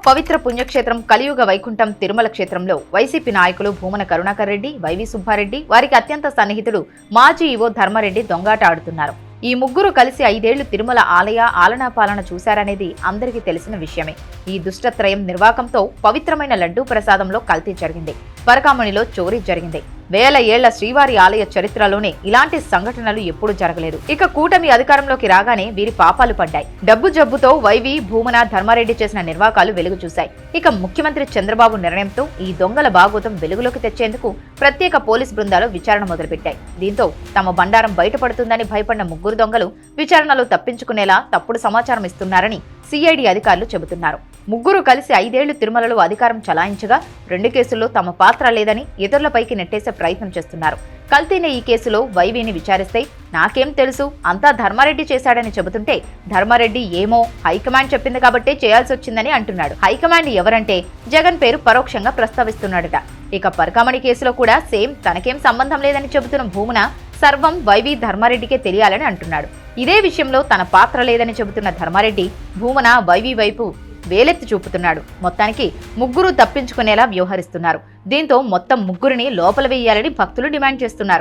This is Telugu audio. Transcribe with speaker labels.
Speaker 1: పవిత్ర పుణ్యక్షేత్రం కలియుగ వైకుంఠం తిరుమల క్షేత్రంలో వైసీపీ నాయకులు భూమన కరుణాకర్ రెడ్డి, వైవి సుబ్బారెడ్డి, వారికి అత్యంత సన్నిహితుడు మాజీ ఈవో ధర్మారెడ్డి దొంగాట ఆడుతున్నారు. ఈ ముగ్గురు కలిసి 5 ఏళ్లు తిరుమల ఆలయ ఆలనాపాలన చూశారనేది అందరికీ తెలిసిన విషయమే. ఈ దుష్టత్రయం నిర్వాకంతో పవిత్రమైన లడ్డూ ప్రసాదంలో కల్తీ జరిగింది. పరకామణిలో చోరీ జరిగింది. వేల ఏళ్ల శ్రీవారి ఆలయ చరిత్రలోనే ఇలాంటి సంఘటనలు ఎప్పుడూ జరగలేదు. ఇక కూటమి అధికారంలోకి రాగానే వీరి పాపాలు పడ్డాయి. డబ్బు జబ్బుతో వైవి, భూమన, ధర్మారెడ్డి చేసిన నిర్వాకాలు వెలుగు చూశాయి. ఇక ముఖ్యమంత్రి చంద్రబాబు నిర్ణయంతో ఈ దొంగల బాగోతం వెలుగులోకి తెచ్చేందుకు ప్రత్యేక పోలీస్ బృందాలు విచారణ మొదలుపెట్టాయి. దీంతో తమ బండారం బయటపడుతుందని భయపడిన ముగ్గురు దొంగలు విచారణలో తప్పించుకునేలా తప్పుడు సమాచారం ఇస్తున్నారని సిఐడి అధికారులు చెబుతున్నారు. ముగ్గురు కలిసి 5 ఏళ్లు తిరుమలలో అధికారం చలాయించగా 2 కేసుల్లో తమ పాత్ర లేదని ఇతరులపైకి నెట్టేసే ప్రయత్నం చేస్తున్నారు. కల్తీనే ఈ కేసులో వైవిని విచారిస్తే నాకేం తెలుసు, అంతా ధర్మారెడ్డి చేశాడని చెబుతుంటే ధర్మారెడ్డి ఏమో హైకమాండ్ చెప్పింది కాబట్టే చేయాల్సి వచ్చిందని అంటున్నాడు. హైకమాండ్ ఎవరంటే జగన్ పేరు పరోక్షంగా ప్రస్తావిస్తున్నాడట. ఇక పరకామణి కేసులో కూడా సేమ్ తనకేం సంబంధం లేదని చెబుతున్న భూమన సర్వం వైవి ధర్మారెడ్డికే తెలియాలని అంటున్నాడు. ఇదే విషయంలో తన పాత్ర లేదని చెబుతున్న ధర్మారెడ్డి భూమన వైవి వైపు వేలెత్తి చూపుతున్నాడు. మొత్తానికి ముగ్గురు తప్పించుకునేలా వ్యవహరిస్తున్నారు. దీంతో మొత్తం ముగ్గురిని లోపల వేయాలని భక్తులు డిమాండ్ చేస్తున్నారు.